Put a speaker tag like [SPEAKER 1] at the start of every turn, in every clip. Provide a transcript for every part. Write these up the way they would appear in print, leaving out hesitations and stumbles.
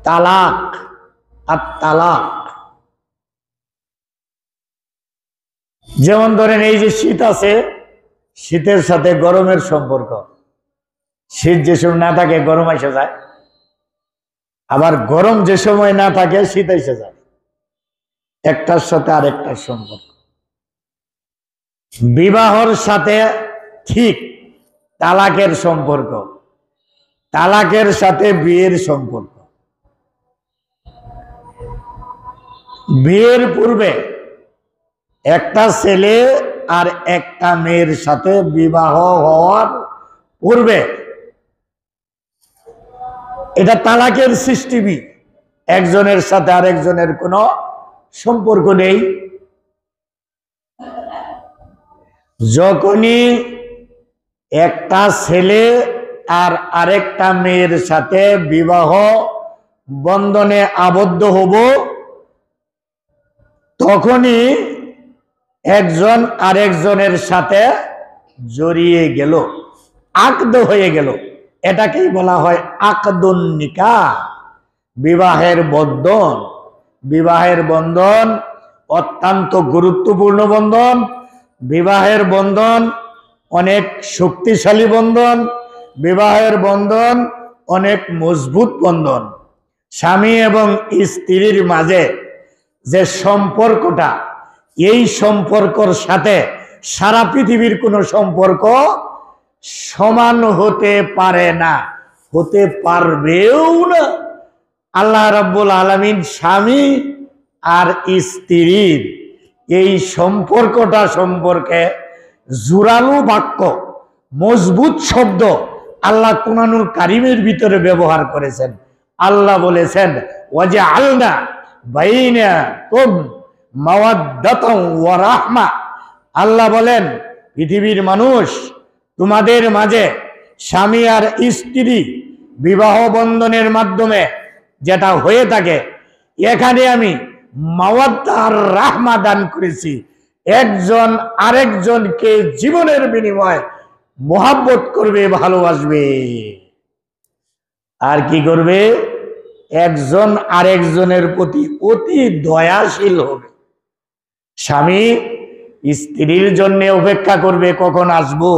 [SPEAKER 1] তালাক। আর তালাক যেমন ধরেন এই যে শীত আছে, শীতের সাথে গরমের সম্পর্ক। শীত যে সময় না থাকে গরম এসে যায়, আবার গরম যে সময় না থাকে শীত এসে যায়। একটার সাথে আরেকটার সম্পর্ক। বিবাহর সাথে ঠিক তালাকের সম্পর্ক, তালাকের সাথে বিয়ের সম্পর্ক। বিয়ের পূর্বে একটা ছেলে আর একটা মেয়ের সাথে বিবাহ হওয়ার পূর্বে এটা তালাকের সৃষ্টি। একজনের সাথে আরেকজনের কোনো সম্পর্ক নেই। যখনই একটা ছেলে আর আরেকটা মেয়ের সাথে বিবাহ বন্ধনে আবদ্ধ হব, তখনই একজন আরেকজনের সাথে জড়িয়ে গেল, আকদ হয়ে গেল। এটাকেই বলা হয় আকদুন নিকাহ, বিবাহের বন্ধন। বিবাহের বন্ধন অত্যন্ত গুরুত্বপূর্ণ বন্ধন। বিবাহের বন্ধন অনেক শক্তিশালী বন্ধন। বিবাহের বন্ধন অনেক মজবুত বন্ধন। স্বামী এবং স্ত্রীর মাঝে যে সম্পর্কটা, এই সম্পর্কর সাথে সারা পৃথিবীর কোনো সম্পর্ক সমান হতে পারে না, হতে পারবেও না। আল্লাহ রাব্বুল আলামিন স্বামী আর স্ত্রীর এই সম্পর্কটা সম্পর্কে জোরালো বাক্য, মজবুত শব্দ আল্লাহ কুরআনুল কারীমের ভিতরে ব্যবহার করেছেন। আল্লাহ বলেছেন ওয়াজআলনা বাইনাকুম মাওয়াদ্দাতাও ওয়া রাহমা। আল্লাহ বলেন পৃথিবীর মানুষ, তোমাদের মাঝে স্বামী আর স্ত্রী বিবাহ বন্ধনের মাধ্যমে যেটা হয়ে থাকে, এখানে আমি মাওয়াদ্দা আর রাহমা দান করেছি। একজন আরেকজনকে জীবনের বিনিময়ে মোহাব্বত করবে, ভালোবাসবে। আর কি করবে? একজন আরেকজনের প্রতি অতি দয়াশীল হবে। স্বামী স্ত্রীর জন্য অপেক্ষা করবে কখন আসবো।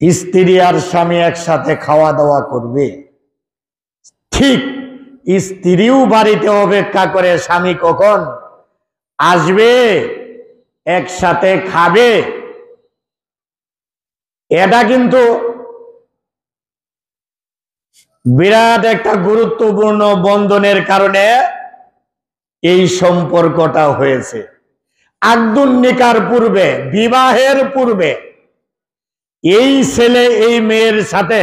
[SPEAKER 1] স্ত্রী আর স্বামী একসাথে খাওয়া দাওয়া করবে, ঠিক স্ত্রীও বাড়িতে অপেক্ষা করে স্বামী কখন আসবে, একসাথে খাবে। এটা কিন্তু বিরাট একটা গুরুত্বপূর্ণ বন্ধনের কারণে এই সম্পর্কটা হয়েছে। আকদুন নিকার পূর্বে, বিবাহের পূর্বে এই ছেলে এই মেয়ের সাথে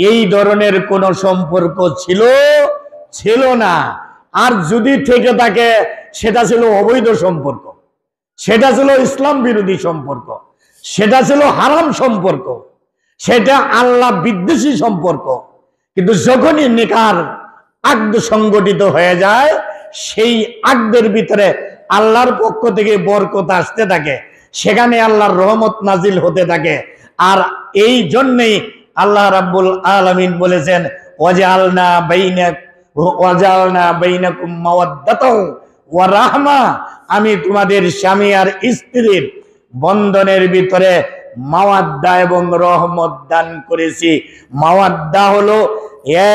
[SPEAKER 1] এই ধরনের কোন সম্পর্ক ছিল না। আর যদি থেকে থাকে সেটা ছিল অবৈধ সম্পর্ক, সেটা ছিল ইসলাম বিরোধী সম্পর্ক, সেটা ছিল হারাম সম্পর্ক, সেটা আল্লাহ বিদ্বেষী সম্পর্ক। কিন্তু যখনই নিকার আকদ সংগঠিত হয়ে যায়, সেই আকদের ভিতরে আল্লাহর পক্ষ থেকে বরকত আসতে থাকে, সেখানে আল্লাহর রহমত নাজিল হতে থাকে। আর এই জন্যই আল্লাহ রাব্বুল আলামিন বলেছেন ওয়াজআলনা বাইনাকুম মাওয়াদ্দাতাও ওয়া রাহমা। আমি তোমাদের স্বামী আর স্ত্রীর বন্ধনের ভিতরে মাওয়াদ্দা এবং রহমত দান করেছি। মাওয়াদ্দা হলো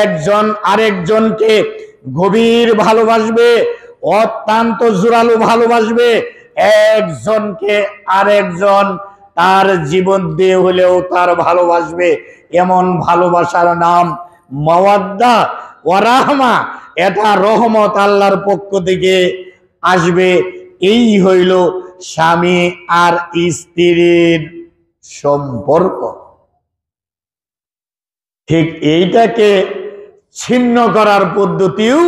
[SPEAKER 1] একজন আরেকজনকে গভীর ভালোবাসবে, অত্যন্ত জোরালো ভালোবাসবে। একজনকে আরেকজন তার জীবন দিয়ে হলেও তার ভালোবাসবে। এমন ভালোবাসার নাম মাওয়াদ্দা ওয়া রাহমা। এটা রহমত আল্লাহর পক্ষ থেকে আসবে। এই হইল স্বামী আর স্ত্রীর সম্পর্ক। ঠিক এইটাকে ছিন্ন করার পদ্ধতিও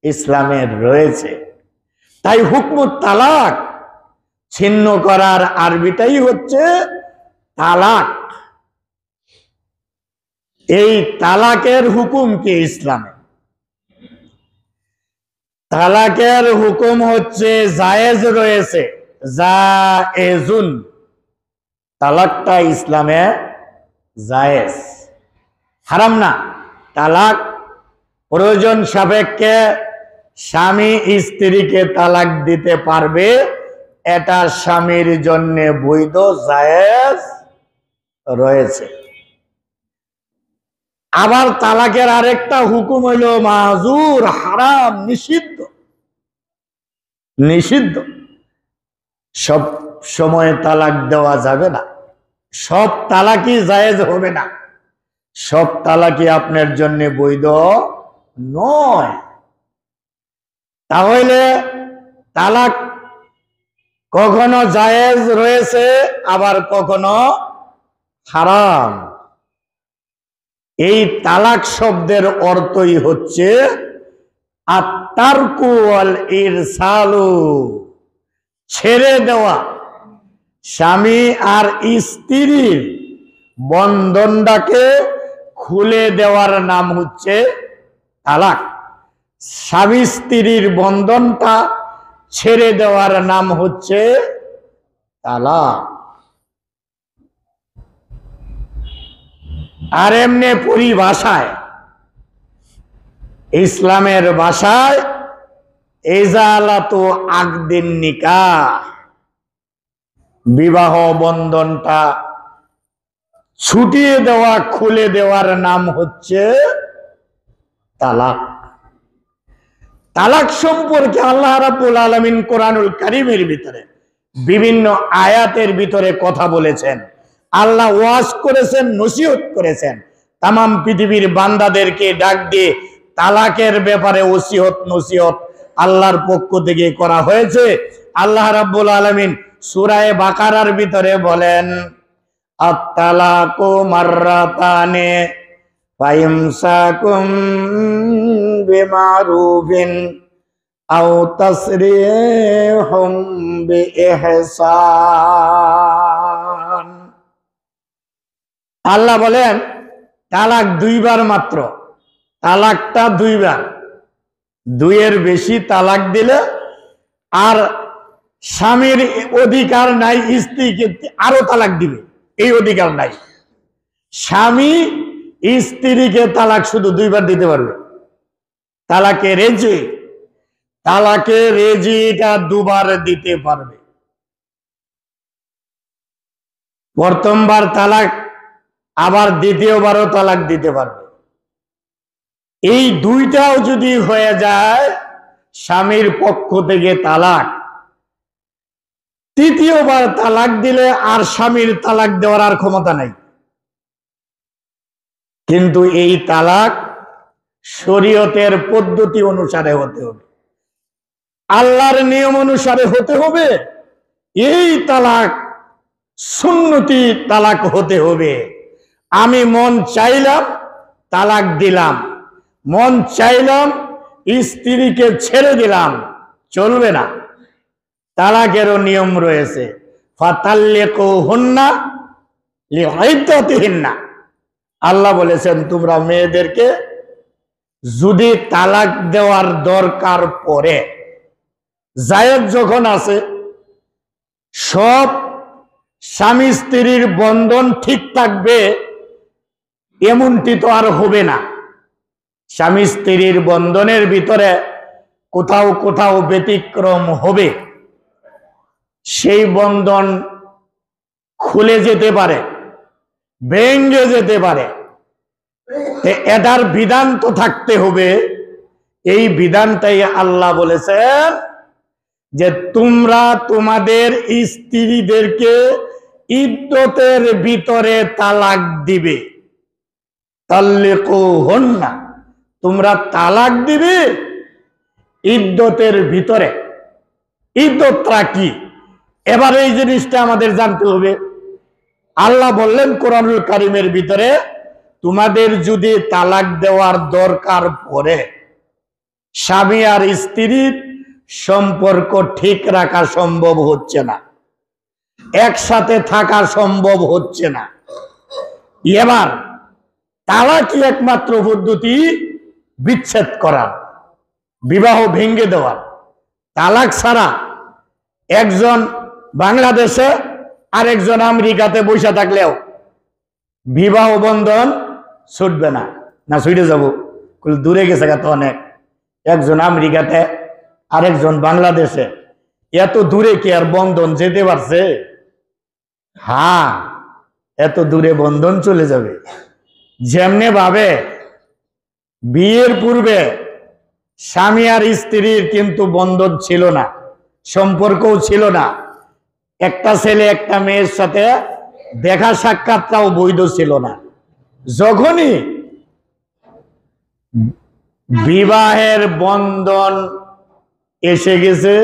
[SPEAKER 1] ইসলামের রয়েছে। তাই হুকমুত তালাক, ছিন্ন করার আরবিটাই হচ্ছে তালাক। এই তালাকের হুকুম কি ইসলামে? তালাকের হুকুম হচ্ছে জায়েজ রয়েছে, জায়েজুন। তালাকটা ইসলামে জায়েজ, হারাম না। তালাক প্রয়োজন সাপেক্ষে স্বামী স্ত্রীকে তালাক দিতে পারবে, এটা স্বামীর জন্য বৈধ, জায়েজ রয়েছে। আবার তালাকের আরেকটা হুকুম হইল মাহজুর, হারাম, নিষিদ্ধ। নিষিদ্ধ, সব সময় তালাক দেওয়া যাবে না, সব তালাকই জায়েজ হবে না, সব তালাকই আপনার জন্য বৈধ নয়। তাহলে তালাক কখনো জায়েজ রয়েছে, আবার কখনো হারাম। এই তালাক শব্দের অর্থই হচ্ছে আত-তারকু ওয়াল ইরসালু, ছেড়ে দেওয়া। স্বামী আর স্ত্রীর বন্ধনটাকে খুলে দেওয়ার নাম হচ্ছে তালাক। স্বামী স্ত্রীর বন্ধনটা ছেড়ে দেওয়ার নাম হচ্ছে তালাক। আর এমনি পরিভাষায়, ইসলামের ভাষায় ইজালাতু আকদিন নিকাহ, বিবাহ বন্ধনটা ছুটিয়ে দেওয়া, খুলে দেওয়ার নাম হচ্ছে তালাক। তালাক সম্পর্কে আল্লাহ রাব্বুল আলামিন কোরআনুল কারীমের ভিতরে বিভিন্ন আয়াতের ভিতরে কথা বলেছেন। আল্লাহ ওয়াজ করেছেন, নসিহত করেছেন। তাম পৃথিবীর বান্দাদেরকে ডাক দিয়ে তালাকের ব্যাপারে ওসিয়ত নসিহত আল্লাহর পক্ষ থেকে করা হয়েছে। আল্লাহ রাব্বুল আলামিন সূরা বাকারার ভিতরে বলেন, আত-তালাকু মাররাতানি ফাইমসাকুম বিমারুফিন আও তাসরিহুম বিইহসান। আল্লাহ বলেন তালাক দুইবার মাত্র, তালাকটা দুইবার, দুইয়ের বেশি তালাক দিলে আর স্বামীর অধিকার নাই স্ত্রীকে আরো তালাক দিবে, এই অধিকার নাই। স্বামী স্ত্রীকে তালাক শুধু দুইবার দিতে পারবে। তালাকে রেজি, তালাকে রেজিটা দুবার দিতে পারবে। প্রথমবার তালাক, আবার দ্বিতীয়বারও তালাক দিতে পারবে। এই দুইটাও যদি হয়ে যায় স্বামীর পক্ষ থেকে তালাক, তৃতীয়বার তালাক দিলে আর স্বামীর তালাক দেওয়ার আর ক্ষমতা নাই। কিন্তু এই তালাক শরীয়তের পদ্ধতি অনুসারে হতে হবে, আল্লাহর নিয়ম অনুসারে হতে হবে। এই তালাক সুন্নতি তালাক হতে হবে। আমি মন চাইলাম তালাক দিলাম, মন চাইলাম স্ত্রীকে ছেড়ে দিলাম, চলবে না। তালাকেরও নিয়ম রয়েছে। ফাতাল্লিকুহুন্না লিইদ্দাতিহিন্না, আল্লাহ বলেছেন তোমরা মেয়েদেরকে যদি তালাক দেওয়ার দরকার পড়ে, জায়েজ যখন আছে, সব স্বামী স্ত্রীর বন্ধন ঠিক থাকবে এমনটি তো আর হবে না। স্বামী স্ত্রীর বন্ধনের ভিতরে কোথাও কোথাও ব্যতিক্রম হবে, সেই বন্ধন খুলে যেতে পারে, ভেঙে যেতে পারে। এটার বিধান তো থাকতে হবে। এই বিধানটাই আল্লাহ বলেছেন যে তোমরা তোমাদের স্ত্রীদেরকে ইদ্দতের ভিতরে তালাক দিবে। তাল্লিকুহুন্না, তোমরা তালাক দিবে ইদ্দতের ভিতরে। ইদ্দতটা কি? এবার এই জিনিসটা আমাদের জানতে হবে। আল্লাহ বললেন কোরআনুল কারীমের ভিতরে, তোমাদের যদি তালাক দেওয়ার দরকার পড়ে, স্বামী আর স্ত্রীর সম্পর্ক ঠিক রাখা সম্ভব হচ্ছে না, একসাথে থাকা সম্ভব হচ্ছে না, এবার তালাকই একমাত্র পদ্ধতি বিচ্ছেদ করার, বিবাহ ভেঙে দেওয়ার। তালাক ছাড়া একজন বাংলাদেশে আর একজন আমেরিকাতে বসে থাকলেও বিবাহ বন্ধন ছুটবে না। না ছুটে যাবো? দূরে গেছে তো অনেক, একজন আমেরিকাতে আরেকজন বাংলাদেশে, এত দূরে কি আর বন্ধন যেতে পারছে? হ্যাঁ, এত দূরে বন্ধন চলে যাবে। যেমনে ভাবে বিয়ের পূর্বে স্বামী আর স্ত্রীর কিন্তু বন্ধন ছিল না, সম্পর্কও ছিল না, একটা ছেলে একটা মেয়ের সাথে দেখা সাক্ষাৎটাও বৈধ ছিল না। যখনই বিবাহের বন্ধন এসে গেছে,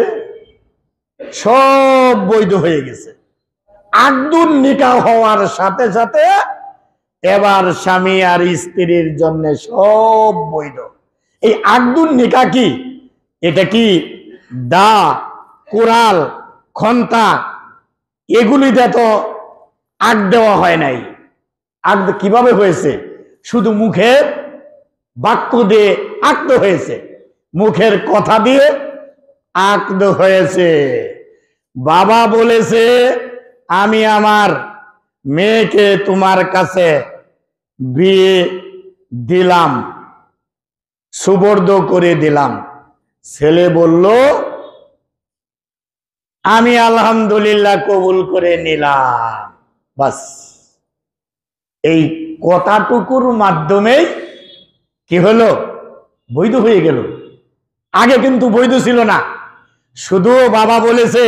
[SPEAKER 1] সব বৈধ হয়ে গেছে। আকদুন নিকাহ হওয়ার সাথে সাথে এবার স্বামী আর স্ত্রীর জন্য সব বৈধ। এই আকদুন নিকাহ কি? এটা কি দা, কোরাল, খন্তা এগুলিতে তো আগ দেওয়া হয় নাই। আগ কিভাবে হয়েছে? শুধু মুখের বাক্য দিয়ে আকদ হয়েছে, মুখের কথা দিয়ে আকদ হয়েছে। বাবা বলেছে আমি আমার মেয়েকে তোমার কাছে বিয়ে দিলাম, সুবর্দ করে দিলাম। ছেলে বলল আমি আলহামদুলিল্লাহ কবুল করে নিলাম। বাস, এই কথাটুকুর মাধ্যমেই কি হলো? বৈধ হয়ে গেল। আগে কিন্তু বৈধ ছিল না, শুধু বাবা বলেছে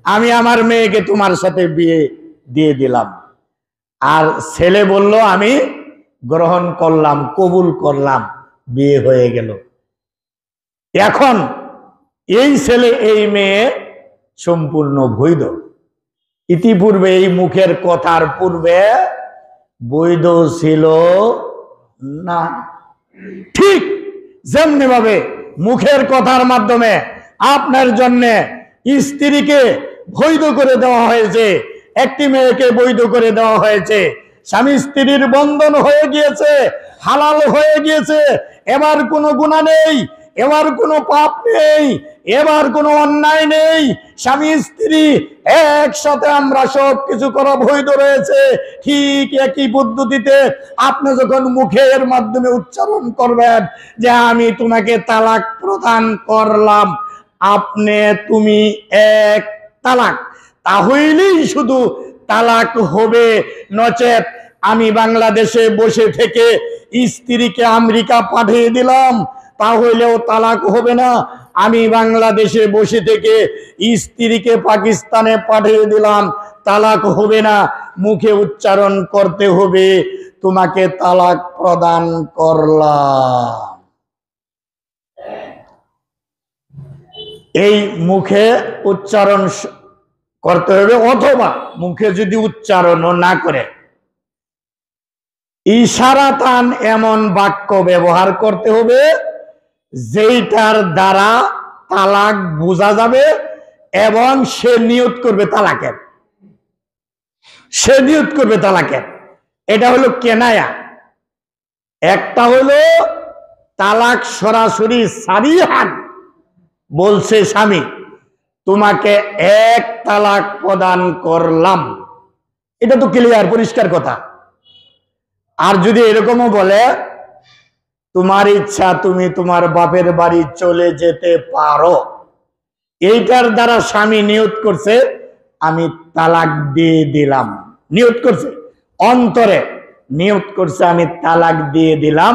[SPEAKER 1] আমি আমার মেয়েকে তোমার সাথে বিয়ে দিয়ে দিলাম, আর ছেলে বলল আমি গ্রহণ করলাম, কবুল করলাম, বিয়ে হয়ে গেল। এখন এই ছেলে এই মেয়ে সম্পূর্ণ বৈধ। ইতিপূর্বে এই মুখের কথার পূর্বে বৈধ ছিল না। ঠিক যেমনি ভাবে মুখের কথার মাধ্যমে আপনার জন্য স্ত্রীকে বৈধ করে দেওয়া হয়েছে, একটি মেয়েকে বৈধ করে দেওয়া হয়েছে, স্বামী স্ত্রীর বন্ধন হয়ে গিয়েছে, হালাল হয়ে গিয়েছে। এবার কোনো গুনাহ নেই, এবার কোনো পাপ নেই, এবার কোনো অন্যায় নেই। স্বামী স্ত্রী একসাথে আমরা সব কিছু করা বৈধ রয়েছে। ঠিক একই পদ্ধতিতে আপনি যখন মুখের মাধ্যমে উচ্চারণ করবেন যে আমি তোমাকে তালাক প্রদান করলাম, আপনি তুমি এক তালাক, তাহলেই শুধু তালাক হবে। নচেত আমি বাংলাদেশে বসে থেকে স্ত্রীকে আমেরিকা পাঠিয়ে দিলাম, তাহলেও তালাক হবে না। আমি বাংলাদেশে বসে থেকে স্ত্রীকে পাকিস্তানে পাঠিয়ে দিলাম, তালাক হবে না। মুখে উচ্চারণ করতে হবে তোমাকে তালাক প্রদান করলাম। এই মুখে উচ্চারণ করতে হবে, অথবা মুখে যদি উচ্চারণও না করে ইশারাতান এমন বাক্য ব্যবহার করতে হবে যেইটার দ্বারা তালাক বোঝা যাবে এবং সে নিয়ত করবে তালাকের, সে নিয়ত করবে তালাকের। এটা হলো কেনায়া। একটা হলো তালাক সরাসরি সারিহান বলছে স্বামী তোমাকে এক তালাক প্রদান করলাম, এটা তো ক্লিয়ার পরিষ্কার কথা। আর যদি এরকমও বলে তোমার ইচ্ছা তুমি তোমার বাপের বাড়ি চলে যেতে পারো, এইটার দ্বারা স্বামী নিয়ত করছে আমি তালাক দিয়ে দিলাম, নিয়ত করছে অন্তরে, নিয়ত করছে আমি তালাক দিয়ে দিলাম।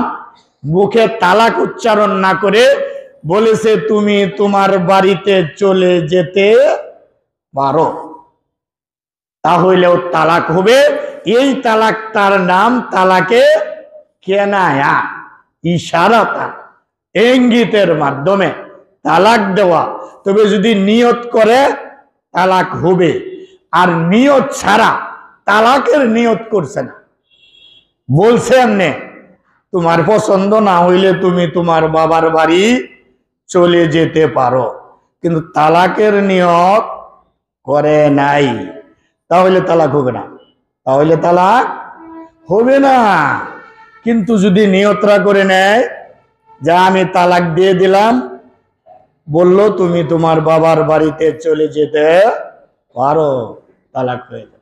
[SPEAKER 1] মুখে তালাক উচ্চারণ না করে বলেছে তুমি তোমার বাড়িতে চলে যেতে পারো, তাহলেও তালাক হবে। এই তালাকটার নাম তালাকে কেনায়া, ইশারাতা, ইঙ্গিতের মাধ্যমে তালাক দেওয়া। তবে যদি নিয়ত করে তালাক হবে, আর নিয়ত ছাড়া তালাকের নিয়ত করছে না, বলছে এমনি তোমার পছন্দ না হইলে তুমি তোমার বাবার বাড়ি চলে যেতে পারো, কিন্তু তালাকের নিয়ত করে নাই, তাহলে তালাক হবে না, তাহলে তালাক হবে না। কিন্তু যদি নিয়তরা করে নেয় যা আমি তালাক দিয়ে দিলাম, বললো তুমি তোমার বাবার বাড়িতে চলে যেতে পারো, তালাক হয়ে যায়।